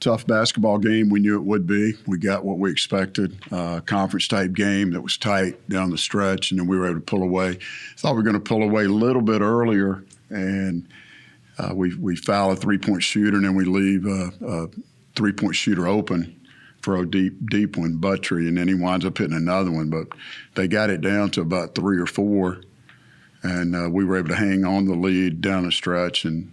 Tough basketball game. We knew it would be. We got what we expected. Conference-type game that was tight down the stretch, and then we were able to pull away. Thought we were going to pull away a little bit earlier, and we foul a three-point shooter, and then we leave a three-point shooter open for a deep one, Buttry, and then he winds up hitting another one. But they got it down to about 3 or 4, and we were able to hang on the lead down the stretch and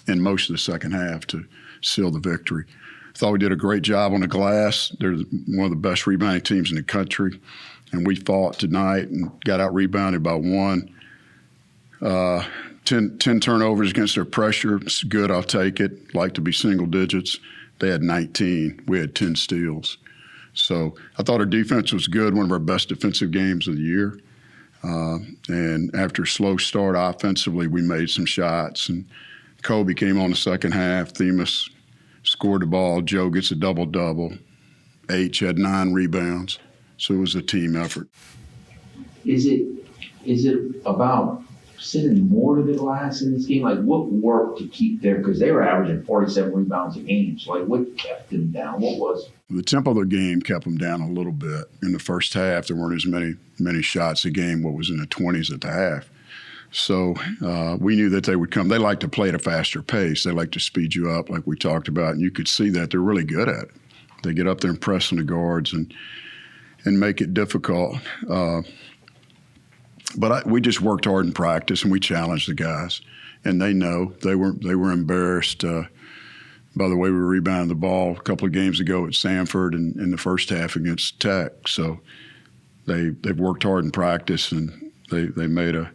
in most of the second half to seal the victory. Thought we did a great job on the glass. They're one of the best rebounding teams in the country, and we fought tonight and got out-rebounded by 1. 10 turnovers against their pressure. It's good, I'll take it. Like to be single digits. They had 19. We had 10 steals. So I thought our defense was good, one of our best defensive games of the year. And after a slow start offensively, we made some shots. And Kobe came on the second half. Themis scored the ball. Joe gets a double-double. H had 9 rebounds. So it was a team effort. Is it about sending more to the glass in this game? Like, what worked to keep them? Because they were averaging 47 rebounds a game. So, like, what kept them down? What was the tempo of the game kept them down a little bit. In the first half, there weren't as many shots a game, what was in the 20s at the half. So we knew that they would come. They like to play at a faster pace. They like to speed you up like we talked about, and you could see that they're really good at it. They get up there and press on the guards and make it difficult. But we just worked hard in practice, and we challenged the guys. And they know they were embarrassed by the way we rebounded the ball a couple of games ago at Sanford and in the first half against Tech. So they've worked hard in practice, and they made a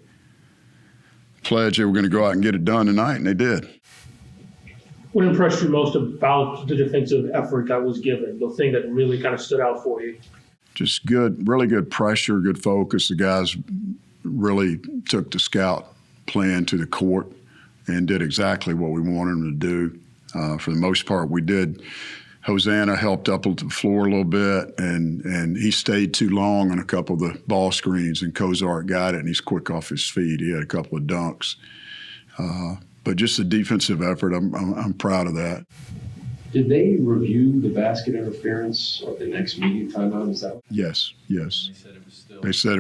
pledge they were going to go out and get it done tonight, and they did. What impressed you most about the defensive effort that was given, the thing that really kind of stood out for you? Just really good pressure, good focus. The guys really took the scout plan to the court and did exactly what we wanted them to do. For the most part, we did. Hosanna helped up the floor a little bit, and he stayed too long on a couple of the ball screens, and Kozart got it, and he's quick off his feet. He had a couple of dunks. But just the defensive effort, I'm proud of that. Did they review the basket interference at the next media timeout? Is that? Yes. They said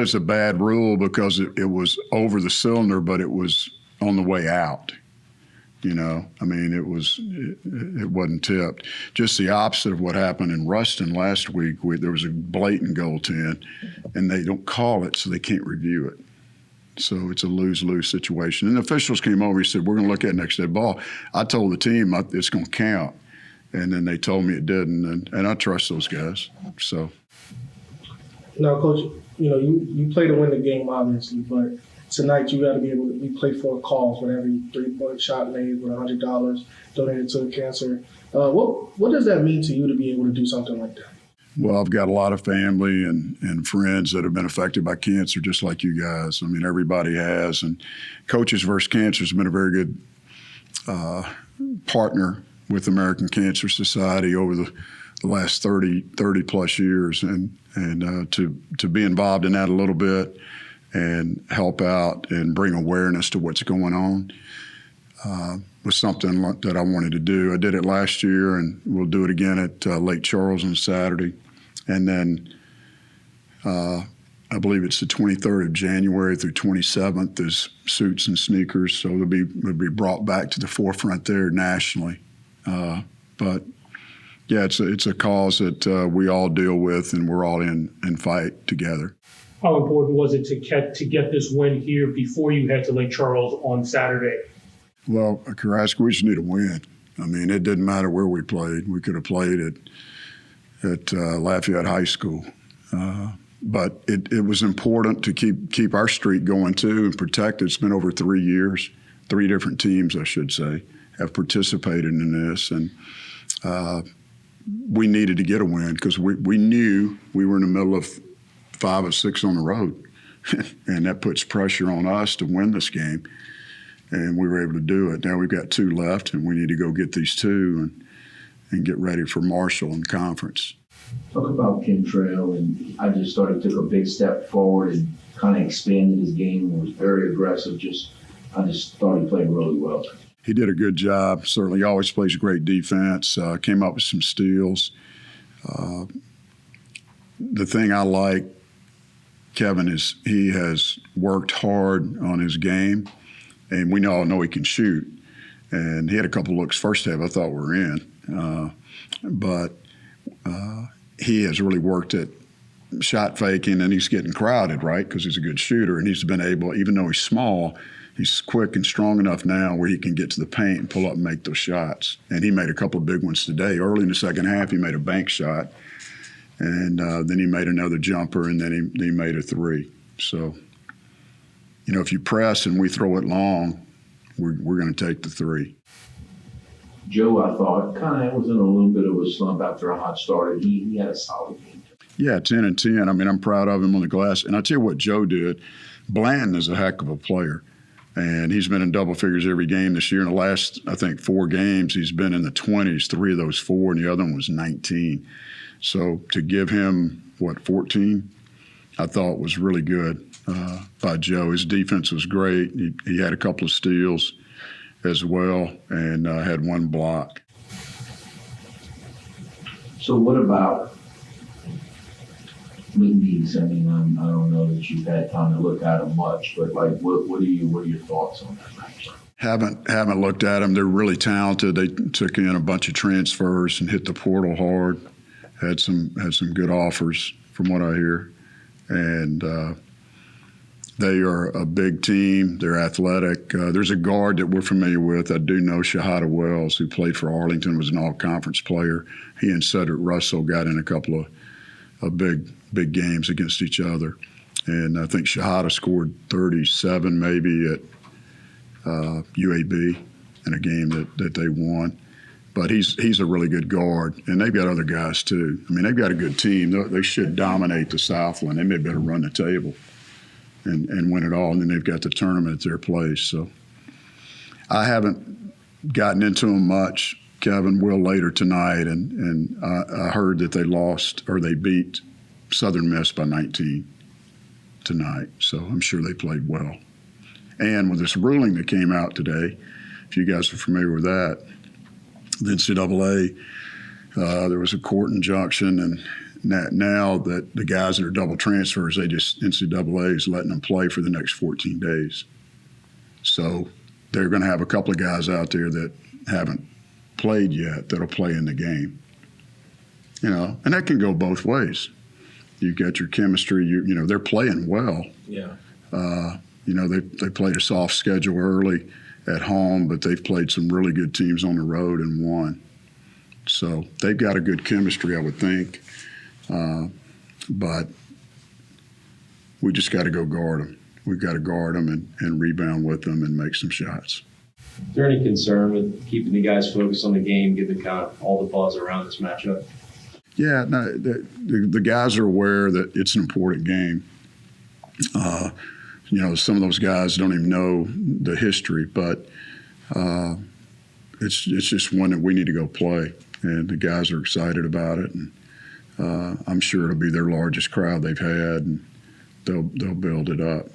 it's a bad rule because it was over the cylinder, but it was on the way out. You know, I mean, it wasn't tipped. Just the opposite of what happened in Ruston last week. There was a blatant goaltend, and they don't call it, so they can't review it. So it's a lose-lose situation. And the officials came over and said, we're going to look at it next to the ball. I told the team it's going to count, and then they told me it didn't, and I trust those guys. So. Now, Coach, you play to win the game, obviously, but tonight you got to be able to play for a cause with every 3-point shot made with $100 donated to cancer. What does that mean to you to be able to do something like that? Well, I've got a lot of family and friends that have been affected by cancer, just like you guys. I mean, everybody has. And Coaches vs. Cancer has been a very good partner with American Cancer Society over the last 30 plus years. And to be involved in that a little bit and help out and bring awareness to what's going on was something that I wanted to do. I did it last year, and we'll do it again at Lake Charles on Saturday. And then I believe it's the 23rd of January through 27th is Suits and Sneakers. So they'll be brought back to the forefront there nationally. But yeah, it's a cause that we all deal with, and we're all in fight together. How important was it to get this win here before you head to Lake Charles on Saturday? Well, Carrasco, we just need a win. I mean, it didn't matter where we played. We could have played at Lafayette High School. But it was important to keep our streak going, too, and protect it. It's been over 3 years. 3 different teams, I should say, have participated in this. And we needed to get a win because we knew we were in the middle of 5 or 6 on the road. And that puts pressure on us to win this game. And we were able to do it. Now we've got 2 left, and we need to go get these 2 and get ready for Marshall in conference. Talk about Kentrail, and I just thought he took a big step forward and kind of expanded his game and was very aggressive. I just thought he played really well. He did a good job. Certainly always plays great defense, came up with some steals. The thing I like, Kevin, is he has worked hard on his game, and we all know he can shoot. And he had a couple looks first half I thought were in. But he has really worked at shot faking, and he's getting crowded, right, because he's a good shooter. And he's been able, even though he's small, he's quick and strong enough now where he can get to the paint and pull up and make those shots. And he made a couple of big ones today. Early in the second half, he made a bank shot. And then he made another jumper, and then he made a three. So, if you press and we throw it long, we're going to take the three. Joe, I thought, kind of was in a little bit of a slump after a hot start. He had a solid game. Yeah, 10 and 10. I mean, I'm proud of him on the glass. And I tell you what Joe did. Blanton is a heck of a player. And he's been in double figures every game this year. In the last, I think, 4 games, he's been in the 20s, 3 of those 4, and the other one was 19. So to give him, 14, I thought was really good by Joe. His defense was great. He had a couple of steals as well and had 1 block. So what about leagues? I mean, I don't know that you've had time to look at them much, but like, what are your thoughts on that matchup? Haven't looked at them. They're really talented. They took in a bunch of transfers and hit the portal hard. Had some good offers from what I hear, and they are a big team. They're athletic. There's a guard that we're familiar with. I do know Shahada Wells, who played for Arlington, was an all-conference player. He and Cedric Russell got in a couple of big games against each other, and I think Shahada scored 37 maybe at UAB in a game that they won. But he's a really good guard, and they've got other guys too. I mean, they've got a good team. They should dominate the Southland. They may better run the table and win it all, and then they've got the tournament at their place. So I haven't gotten into them much. Kevin will later tonight, and I heard that they lost or they beat Southern Miss by 19 tonight. So I'm sure they played well. And with this ruling that came out today, if you guys are familiar with that, the NCAA, there was a court injunction, and now that the guys that are double transfers, NCAA is letting them play for the next 14 days. So they're going to have a couple of guys out there that haven't played yet that'll play in the game. And that can go both ways. You've got your chemistry. They're playing well. Yeah. They played a soft schedule early at home, but they've played some really good teams on the road and won. So they've got a good chemistry, I would think. But we just got to go guard them. We've got to guard them and rebound with them and make some shots. Is there any concern with keeping the guys focused on the game, given kind of all the buzz around this matchup? Yeah, no, the guys are aware that it's an important game. Some of those guys don't even know the history, but it's just one that we need to go play, and the guys are excited about it. And I'm sure it'll be their largest crowd they've had, and they'll build it up.